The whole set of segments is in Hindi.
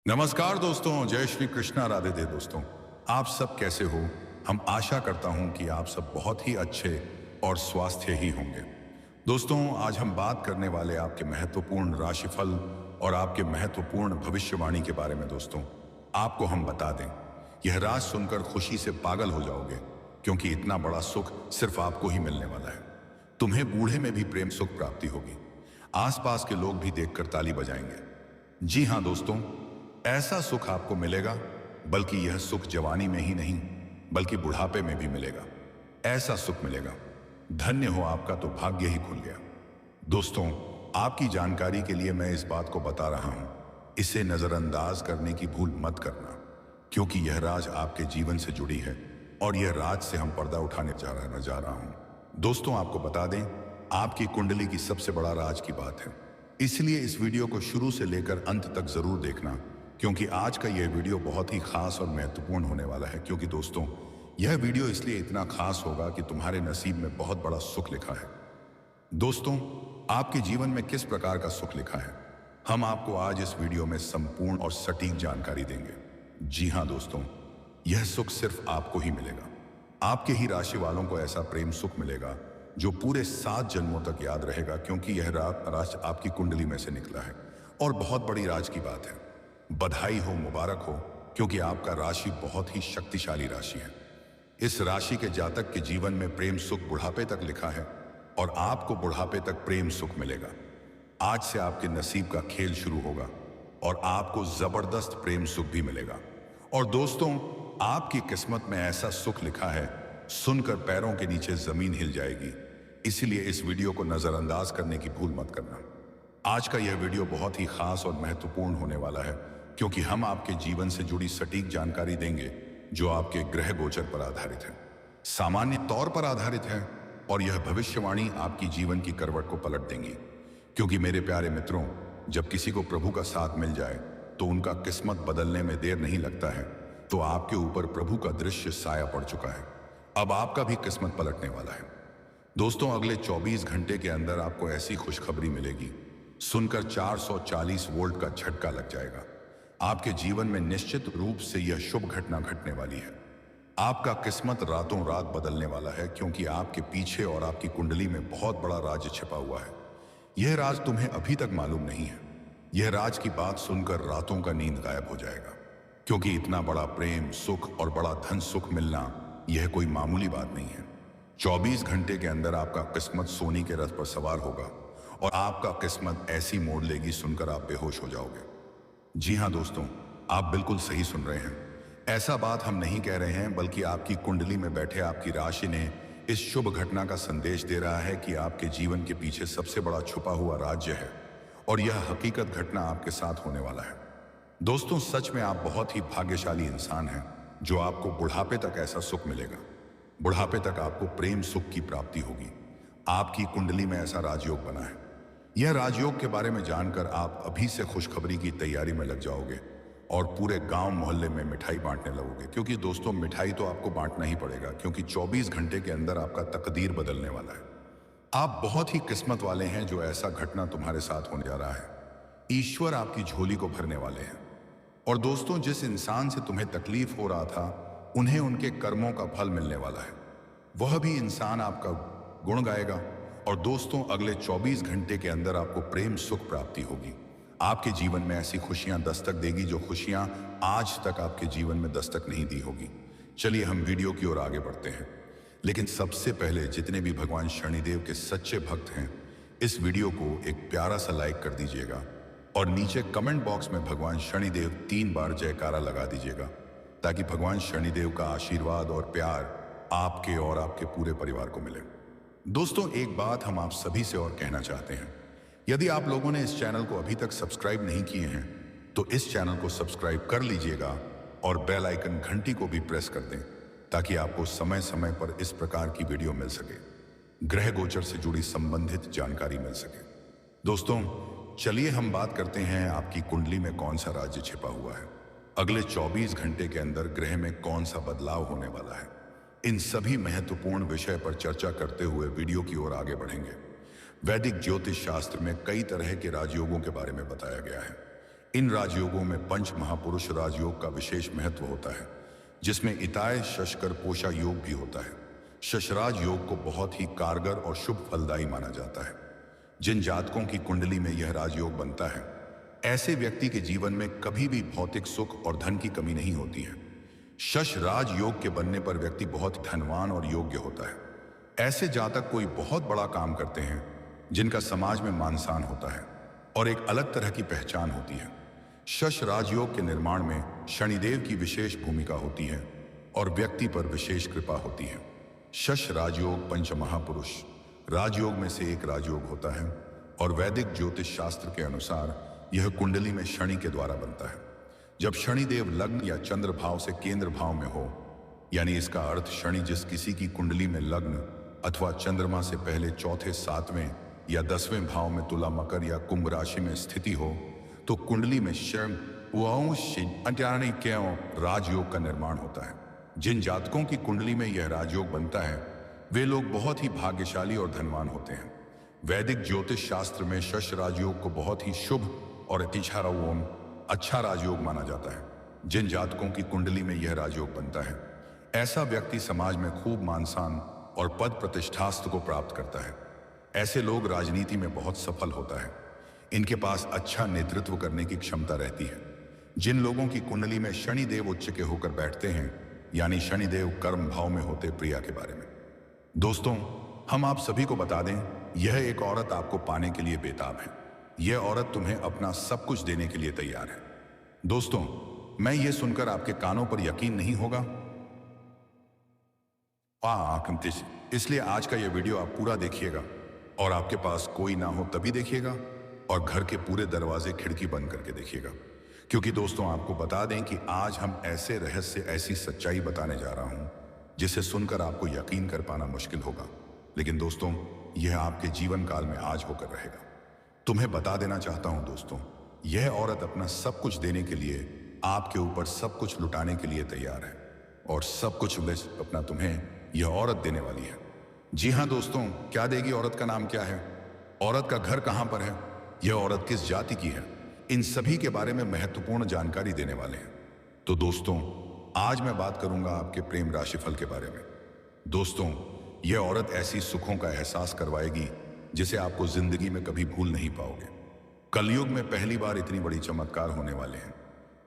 नमस्कार दोस्तों, जय श्री कृष्णा, राधे दे दोस्तों। आप सब कैसे हो? हम आशा करता हूं कि आप सब बहुत ही अच्छे और स्वास्थ्य ही होंगे। दोस्तों, आज हम बात करने वाले आपके महत्वपूर्ण राशिफल और आपके महत्वपूर्ण भविष्यवाणी के बारे में। दोस्तों, आपको हम बता दें, यह राज सुनकर खुशी से पागल हो जाओगे, क्योंकि इतना बड़ा सुख सिर्फ आपको ही मिलने वाला है। तुम्हें बूढ़े में भी प्रेम सुख प्राप्ति होगी। आसपास के लोग भी देखकर ताली बजाएंगे। जी हाँ दोस्तों, ऐसा सुख आपको मिलेगा, बल्कि यह सुख जवानी में ही नहीं बल्कि बुढ़ापे में भी मिलेगा। ऐसा सुख मिलेगा, धन्य हो आपका तो भाग्य ही खुल गया। दोस्तों, आपकी जानकारी के लिए मैं इस बात को बता रहा हूं, इसे नजरअंदाज करने की भूल मत करना, क्योंकि यह राज आपके जीवन से जुड़ी है और यह राज से हम पर्दा उठाने जा रहा हूं। दोस्तों, आपको बता दें, आपकी कुंडली की सबसे बड़ा राज की बात है, इसलिए इस वीडियो को शुरू से लेकर अंत तक जरूर देखना, क्योंकि आज का यह वीडियो बहुत ही खास और महत्वपूर्ण होने वाला है। क्योंकि दोस्तों, यह वीडियो इसलिए इतना खास होगा कि तुम्हारे नसीब में बहुत बड़ा सुख लिखा है। दोस्तों, आपके जीवन में किस प्रकार का सुख लिखा है, हम आपको आज इस वीडियो में संपूर्ण और सटीक जानकारी देंगे। जी हाँ दोस्तों, यह सुख सिर्फ आपको ही मिलेगा। आपके ही राशि वालों को ऐसा प्रेम सुख मिलेगा जो पूरे 7 जन्मों तक याद रहेगा, क्योंकि यह राज आपकी कुंडली में से निकला है और बहुत बड़ी राज की बात है। बधाई हो, मुबारक हो, क्योंकि आपका राशि बहुत ही शक्तिशाली राशि है। इस राशि के जातक के जीवन में प्रेम सुख बुढ़ापे तक लिखा है और आपको बुढ़ापे तक प्रेम सुख मिलेगा। आज से आपके नसीब का खेल शुरू होगा और आपको जबरदस्त प्रेम सुख भी मिलेगा। और दोस्तों, आपकी किस्मत में ऐसा सुख लिखा है, सुनकर पैरों के नीचे जमीन हिल जाएगी। इसलिए इस वीडियो को नजरअंदाज करने की भूल मत करना। आज का यह वीडियो बहुत ही खास और महत्वपूर्ण होने वाला है, क्योंकि हम आपके जीवन से जुड़ी सटीक जानकारी देंगे जो आपके ग्रह गोचर पर आधारित है, सामान्य तौर पर आधारित है, और यह भविष्यवाणी आपकी जीवन की करवट को पलट देंगी। क्योंकि मेरे प्यारे मित्रों, जब किसी को प्रभु का साथ मिल जाए तो उनका किस्मत बदलने में देर नहीं लगता है। तो आपके ऊपर प्रभु का दृश्य साया पड़ चुका है, अब आपका भी किस्मत पलटने वाला है। दोस्तों, अगले 24 घंटे के अंदर आपको ऐसी खुशखबरी मिलेगी, सुनकर 440 वोल्ट का झटका लग जाएगा। आपके जीवन में निश्चित रूप से यह शुभ घटना घटने वाली है। आपका किस्मत रातों रात बदलने वाला है, क्योंकि आपके पीछे और आपकी कुंडली में बहुत बड़ा राज छिपा हुआ है। यह राज तुम्हें अभी तक मालूम नहीं है। यह राज की बात सुनकर रातों का नींद गायब हो जाएगा, क्योंकि इतना बड़ा प्रेम सुख और बड़ा धन सुख मिलना यह कोई मामूली बात नहीं है। 24 घंटे के अंदर आपका किस्मत सोने के रथ पर सवार होगा और आपका किस्मत ऐसी मोड़ लेगी, सुनकर आप बेहोश हो जाओगे। जी हाँ दोस्तों, आप बिल्कुल सही सुन रहे हैं। ऐसा बात हम नहीं कह रहे हैं, बल्कि आपकी कुंडली में बैठे आपकी राशि ने इस शुभ घटना का संदेश दे रहा है कि आपके जीवन के पीछे सबसे बड़ा छुपा हुआ राज्य है और यह हकीकत घटना आपके साथ होने वाला है। दोस्तों, सच में आप बहुत ही भाग्यशाली इंसान हैं, जो आपको बुढ़ापे तक ऐसा सुख मिलेगा। बुढ़ापे तक आपको प्रेम सुख की प्राप्ति होगी। आपकी कुंडली में ऐसा राजयोग बना है। यह राजयोग के बारे में जानकर आप अभी से खुशखबरी की तैयारी में लग जाओगे और पूरे गांव मोहल्ले में मिठाई बांटने लगोगे। क्योंकि दोस्तों, मिठाई तो आपको बांटना ही पड़ेगा, क्योंकि 24 घंटे के अंदर आपका तकदीर बदलने वाला है। आप बहुत ही किस्मत वाले हैं, जो ऐसा घटना तुम्हारे साथ होने जा रहा है। ईश्वर आपकी झोली को भरने वाले हैं। और दोस्तों, जिस इंसान से तुम्हें तकलीफ हो रहा था, उन्हें उनके कर्मों का फल मिलने वाला है। वह भी इंसान आपका गुण गाएगा। और दोस्तों, अगले 24 घंटे के अंदर आपको प्रेम सुख प्राप्ति होगी। आपके जीवन में ऐसी खुशियां दस्तक देगी, जो खुशियां आज तक आपके जीवन में दस्तक नहीं दी होगी। चलिए हम वीडियो की ओर आगे बढ़ते हैं, लेकिन सबसे पहले जितने भी भगवान शनिदेव के सच्चे भक्त हैं, इस वीडियो को एक प्यारा सा लाइक कर दीजिएगा और नीचे कमेंट बॉक्स में भगवान शनिदेव 3 बार जयकारा लगा दीजिएगा, ताकि भगवान शनिदेव का आशीर्वाद और प्यार आपके और आपके पूरे परिवार को मिले। दोस्तों, एक बात हम आप सभी से और कहना चाहते हैं, यदि आप लोगों ने इस चैनल को अभी तक सब्सक्राइब नहीं किए हैं, तो इस चैनल को सब्सक्राइब कर लीजिएगा और बेल आइकन घंटी को भी प्रेस कर दें, ताकि आपको समय समय पर इस प्रकार की वीडियो मिल सके, ग्रह गोचर से जुड़ी संबंधित जानकारी मिल सके। दोस्तों, चलिए हम बात करते हैं आपकी कुंडली में कौन सा राज्य छिपा हुआ है, अगले 24 घंटे के अंदर ग्रह में कौन सा बदलाव होने वाला है। इन सभी महत्वपूर्ण विषय पर चर्चा करते हुए वीडियो की ओर आगे बढ़ेंगे। वैदिक ज्योतिष शास्त्र में कई तरह के राजयोगों के बारे में बताया गया है। इन राजयोगों में पंच महापुरुष राजयोग का विशेष महत्व होता है, जिसमें इताय शशकर पोषा योग भी होता है। शशराज योग को बहुत ही कारगर और शुभ फलदायी माना जाता है। जिन जातकों की कुंडली में यह राजयोग बनता है, ऐसे व्यक्ति के जीवन में कभी भी भौतिक सुख और धन की कमी नहीं होती है। शश राज योग के बनने पर व्यक्ति बहुत धनवान और योग्य होता है। ऐसे जातक कोई बहुत बड़ा काम करते हैं जिनका समाज में मान सम्मान होता है और एक अलग तरह की पहचान होती है। शश राजयोग के निर्माण में शनिदेव की विशेष भूमिका होती है और व्यक्ति पर विशेष कृपा होती है। शश राजयोग पंच महापुरुष राजयोग में से एक राजयोग होता है और वैदिक ज्योतिष शास्त्र के अनुसार यह कुंडली में शनि के द्वारा बनता है। जब शनिदेव लग्न या चंद्र भाव से केंद्र भाव में हो, यानी इसका अर्थ शनि जिस किसी की कुंडली में लग्न अथवा चंद्रमा से पहले चौथे, सातवें या 10वें भाव में तुला, मकर या कुंभ राशि में स्थिति हो, तो कुंडली में राजयोग का निर्माण होता है। जिन जातकों की कुंडली में यह राजयोग बनता है, वे लोग बहुत ही भाग्यशाली और धनवान होते हैं। वैदिक ज्योतिष शास्त्र में शश राजयोग को बहुत ही शुभ और अच्छा राजयोग माना जाता है। जिन जातकों की कुंडली में यह राजयोग बनता है, ऐसा व्यक्ति समाज में खूब मान सम्मान और पद प्रतिष्ठास्थ को प्राप्त करता है। ऐसे लोग राजनीति में बहुत सफल होता है। इनके पास अच्छा नेतृत्व करने की क्षमता रहती है। जिन लोगों की कुंडली में शनिदेव उच्च के होकर बैठते हैं, यानी शनिदेव कर्म भाव में होते, प्रिया के बारे में दोस्तों हम आप सभी को बता दें, यह एक औरत आपको पाने के लिए बेताब है। यह औरत तुम्हें अपना सब कुछ देने के लिए तैयार है। दोस्तों, मैं ये सुनकर आपके कानों पर यकीन नहीं होगा, इसलिए आज का यह वीडियो आप पूरा देखिएगा और आपके पास कोई ना हो तभी देखिएगा और घर के पूरे दरवाजे खिड़की बंद करके देखिएगा, क्योंकि दोस्तों आपको बता दें कि आज हम ऐसे रहस्य, ऐसी सच्चाई बताने जा रहा हूं जिसे सुनकर आपको यकीन कर पाना मुश्किल होगा, लेकिन दोस्तों यह आपके जीवन काल में आज होकर रहेगा। तुम्हें बता देना चाहता हूं दोस्तों, यह औरत अपना सब कुछ देने के लिए, आपके ऊपर सब कुछ लुटाने के लिए तैयार है और सब कुछ अपना तुम्हें यह औरत देने वाली है। जी हां दोस्तों, क्या देगी? औरत का नाम क्या है? औरत का घर कहां पर है? यह औरत किस जाति की है? इन सभी के बारे में महत्वपूर्ण जानकारी देने वाले हैं। तो दोस्तों आज मैं बात करूंगा आपके प्रेम राशिफल के बारे में। दोस्तों यह औरत ऐसी सुखों का एहसास करवाएगी जिसे आपको जिंदगी में कभी भूल नहीं पाओगे। कलयुग में पहली बार इतनी बड़ी चमत्कार होने वाले हैं।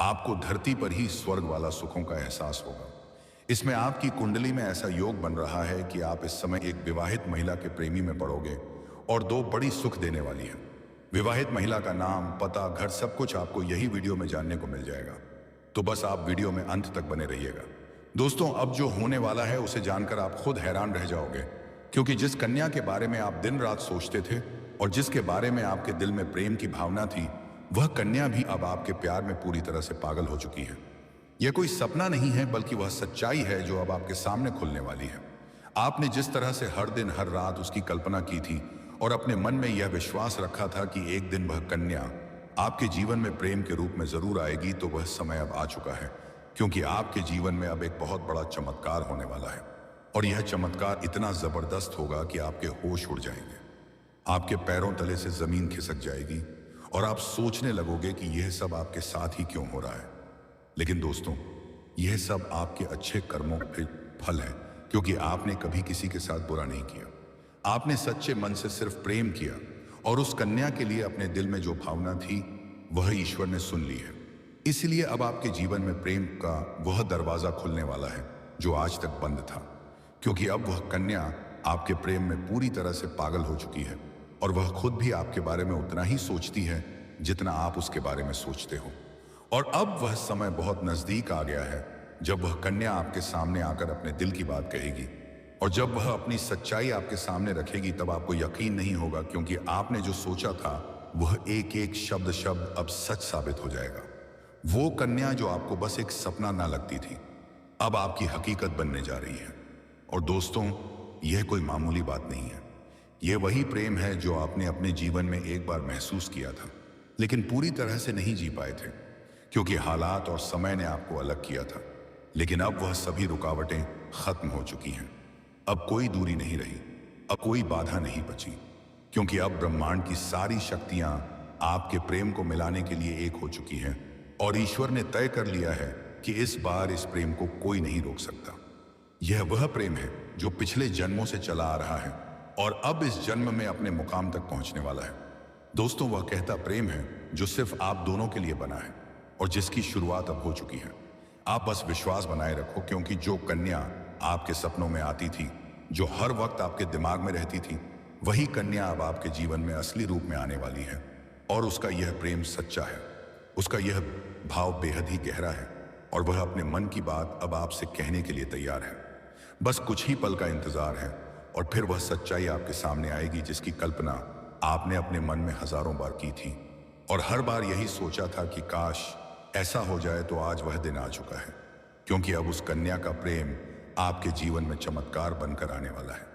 आपको धरती पर ही स्वर्ग वाला सुखों का एहसास होगा। इसमें आपकी कुंडली में ऐसा योग बन रहा है कि आप इस समय एक विवाहित महिला के प्रेमी में पड़ोगे और दो बड़ी सुख देने वाली है। विवाहित महिला का नाम, पता, घर, सब कुछ आपको यही वीडियो में जानने को मिल जाएगा। तो बस आप वीडियो में अंत तक बने रहिएगा। दोस्तों अब जो होने वाला है उसे जानकर आप खुद हैरान रह जाओगे, क्योंकि जिस कन्या के बारे में आप दिन रात सोचते थे और जिसके बारे में आपके दिल में प्रेम की भावना थी, वह कन्या भी अब आपके प्यार में पूरी तरह से पागल हो चुकी है। यह कोई सपना नहीं है, बल्कि वह सच्चाई है जो अब आपके सामने खुलने वाली है। आपने जिस तरह से हर दिन हर रात उसकी कल्पना की थी और अपने मन में यह विश्वास रखा था कि एक दिन वह कन्या आपके जीवन में प्रेम के रूप में जरूर आएगी, तो वह समय अब आ चुका है, क्योंकि आपके जीवन में अब एक बहुत बड़ा चमत्कार होने वाला है। और यह चमत्कार इतना जबरदस्त होगा कि आपके होश उड़ जाएंगे, आपके पैरों तले से जमीन खिसक जाएगी और आप सोचने लगोगे कि यह सब आपके साथ ही क्यों हो रहा है। लेकिन दोस्तों यह सब आपके अच्छे कर्मों के फल है, क्योंकि आपने कभी किसी के साथ बुरा नहीं किया। आपने सच्चे मन से सिर्फ प्रेम किया और उस कन्या के लिए अपने दिल में जो भावना थी वह ईश्वर ने सुन ली है। इसलिए अब आपके जीवन में प्रेम का वह दरवाजा खुलने वाला है जो आज तक बंद था, क्योंकि अब वह कन्या आपके प्रेम में पूरी तरह से पागल हो चुकी है और वह खुद भी आपके बारे में उतना ही सोचती है जितना आप उसके बारे में सोचते हो। और अब वह समय बहुत नजदीक आ गया है जब वह कन्या आपके सामने आकर अपने दिल की बात कहेगी, और जब वह अपनी सच्चाई आपके सामने रखेगी तब आपको यकीन नहीं होगा, क्योंकि आपने जो सोचा था वह एक एक शब्द अब सच साबित हो जाएगा। वो कन्या जो आपको बस एक सपना ना लगती थी, अब आपकी हकीकत बनने जा रही है। और दोस्तों यह कोई मामूली बात नहीं है, यह वही प्रेम है जो आपने अपने जीवन में एक बार महसूस किया था, लेकिन पूरी तरह से नहीं जी पाए थे, क्योंकि हालात और समय ने आपको अलग किया था। लेकिन अब वह सभी रुकावटें खत्म हो चुकी हैं। अब कोई दूरी नहीं रही, अब कोई बाधा नहीं बची, क्योंकि अब ब्रह्मांड की सारी शक्तियां आपके प्रेम को मिलाने के लिए एक हो चुकी हैं और ईश्वर ने तय कर लिया है कि इस बार इस प्रेम को कोई नहीं रोक सकता। यह वह प्रेम है जो पिछले जन्मों से चला आ रहा है और अब इस जन्म में अपने मुकाम तक पहुंचने वाला है। दोस्तों, वह कहता प्रेम है जो सिर्फ आप दोनों के लिए बना है और जिसकी शुरुआत अब हो चुकी है। आप बस विश्वास बनाए रखो, क्योंकि जो कन्या आपके सपनों में आती थी, जो हर वक्त आपके दिमाग में रहती थी, वही कन्या अब आपके जीवन में असली रूप में आने वाली है। और उसका यह प्रेम सच्चा है, उसका यह भाव बेहद ही गहरा है और वह अपने मन की बात अब आपसे कहने के लिए तैयार है। बस कुछ ही पल का इंतजार है और फिर वह सच्चाई आपके सामने आएगी जिसकी कल्पना आपने अपने मन में हजारों बार की थी और हर बार यही सोचा था कि काश ऐसा हो जाए। तो आज वह दिन आ चुका है, क्योंकि अब उस कन्या का प्रेम आपके जीवन में चमत्कार बनकर आने वाला है।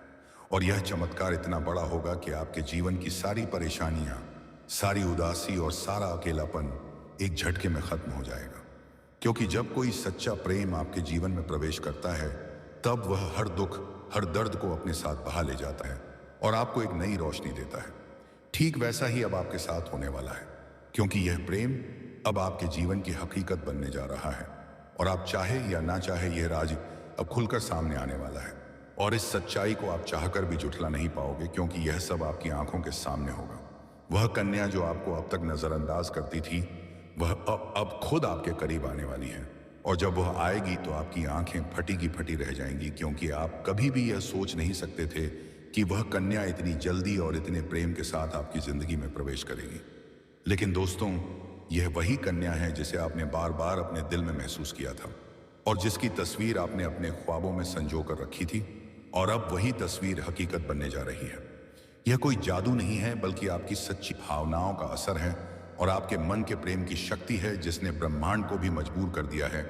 और यह चमत्कार इतना बड़ा होगा कि आपके जीवन की सारी परेशानियां, सारी उदासी और सारा अकेलापन एक झटके में खत्म हो जाएगा। क्योंकि जब कोई सच्चा प्रेम आपके जीवन में प्रवेश करता है, तब वह हर दुख, हर दर्द को अपने साथ बहा ले जाता है और आपको एक नई रोशनी देता है। ठीक वैसा ही अब आपके साथ होने वाला है, क्योंकि यह प्रेम अब आपके जीवन की हकीकत बनने जा रहा है और आप चाहे या ना चाहे यह राज अब खुलकर सामने आने वाला है। और इस सच्चाई को आप चाहकर भी जुठला नहीं पाओगे, क्योंकि यह सब आपकी आंखों के सामने होगा। वह कन्या जो आपको अब तक नजरअंदाज करती थी, वह अब खुद आपके करीब आने वाली है। और जब वह आएगी तो आपकी आंखें फटी की फटी रह जाएंगी, क्योंकि आप कभी भी यह सोच नहीं सकते थे कि वह कन्या इतनी जल्दी और इतने प्रेम के साथ आपकी जिंदगी में प्रवेश करेगी। लेकिन दोस्तों, यह वही कन्या है जिसे आपने बार बार अपने दिल में महसूस किया था और जिसकी तस्वीर आपने अपने ख्वाबों में संजो कर रखी थी, और अब वही तस्वीर हकीकत बनने जा रही है। यह कोई जादू नहीं है, बल्कि आपकी सच्ची भावनाओं का असर है और आपके मन के प्रेम की शक्ति है, जिसने ब्रह्मांड को भी मजबूर कर दिया है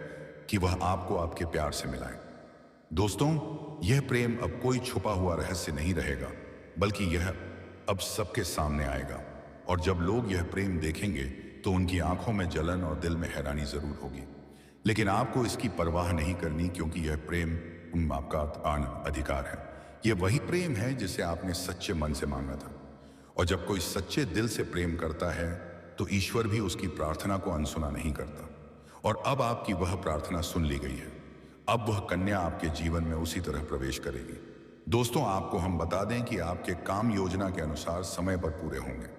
कि वह आपको आपके प्यार से मिलाए। दोस्तों, यह प्रेम अब कोई छुपा हुआ रहस्य नहीं रहेगा, बल्कि यह अब सबके सामने आएगा। और जब लोग यह प्रेम देखेंगे तो उनकी आंखों में जलन और दिल में हैरानी जरूर होगी, लेकिन आपको इसकी परवाह नहीं करनी, क्योंकि यह प्रेम आपका अधिकार है। यह वही प्रेम है जिसे आपने सच्चे मन से मांगा था। और जब कोई सच्चे दिल से प्रेम करता है तो ईश्वर भी उसकी प्रार्थना को अनसुना नहीं करता। और अब आपकी वह प्रार्थना सुन ली गई है। अब वह कन्या आपके जीवन में उसी तरह प्रवेश करेगी। दोस्तों, आपको हम बता दें कि आपके काम योजना के अनुसार समय पर पूरे होंगे।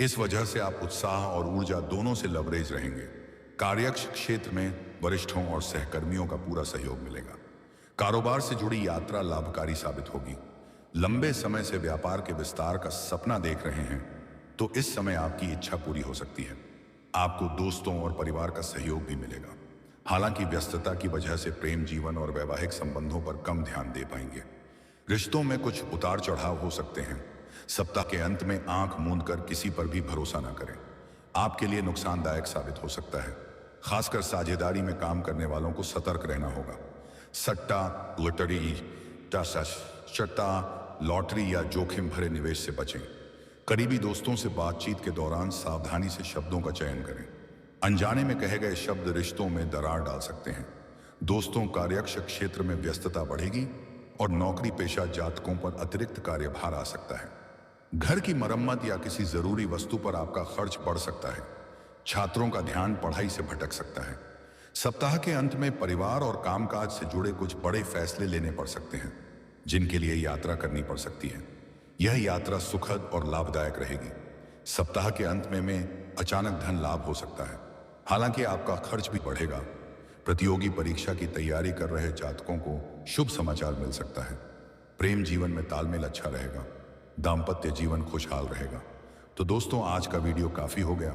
इस वजह से आप उत्साह और ऊर्जा दोनों से लवरेज रहेंगे। कार्यक्षेत्र में वरिष्ठों और सहकर्मियों का पूरा सहयोग मिलेगा। कारोबार से जुड़ी यात्रा लाभकारी साबित होगी। लंबे समय से व्यापार के विस्तार का सपना देख रहे हैं तो इस समय आपकी इच्छा पूरी हो सकती है। आपको दोस्तों और परिवार का सहयोग भी मिलेगा। हालांकि व्यस्तता की वजह से प्रेम जीवन और वैवाहिक संबंधों पर कम ध्यान दे पाएंगे। रिश्तों में कुछ उतार चढ़ाव हो सकते हैं। सप्ताह के अंत में आंख मूंद कर किसी पर भी भरोसा न करें, आपके लिए नुकसानदायक साबित हो सकता है। खासकर साझेदारी में काम करने वालों को सतर्क रहना होगा। सट्टा, लॉटरी या जोखिम भरे निवेश से बचें। करीबी दोस्तों से बातचीत के दौरान सावधानी से शब्दों का चयन करें। अनजाने में कहे गए शब्द रिश्तों में दरार डाल सकते हैं। दोस्तों, कार्यक्षेत्र में व्यस्तता बढ़ेगी और नौकरी पेशा जातकों पर अतिरिक्त कार्यभार आ सकता है। घर की मरम्मत या किसी जरूरी वस्तु पर आपका खर्च बढ़ सकता है। छात्रों का ध्यान पढ़ाई से भटक सकता है। सप्ताह के अंत में परिवार और कामकाज से जुड़े कुछ बड़े फैसले लेने पड़ सकते हैं, जिनके लिए यात्रा करनी पड़ सकती है। यह यात्रा सुखद और लाभदायक रहेगी। सप्ताह के अंत में अचानक धन लाभ हो सकता है, हालांकि आपका खर्च भी बढ़ेगा। प्रतियोगी परीक्षा की तैयारी कर रहे जातकों को शुभ समाचार मिल सकता है। प्रेम जीवन में तालमेल अच्छा रहेगा। दाम्पत्य जीवन खुशहाल रहेगा। तो दोस्तों, आज का वीडियो काफी हो गया।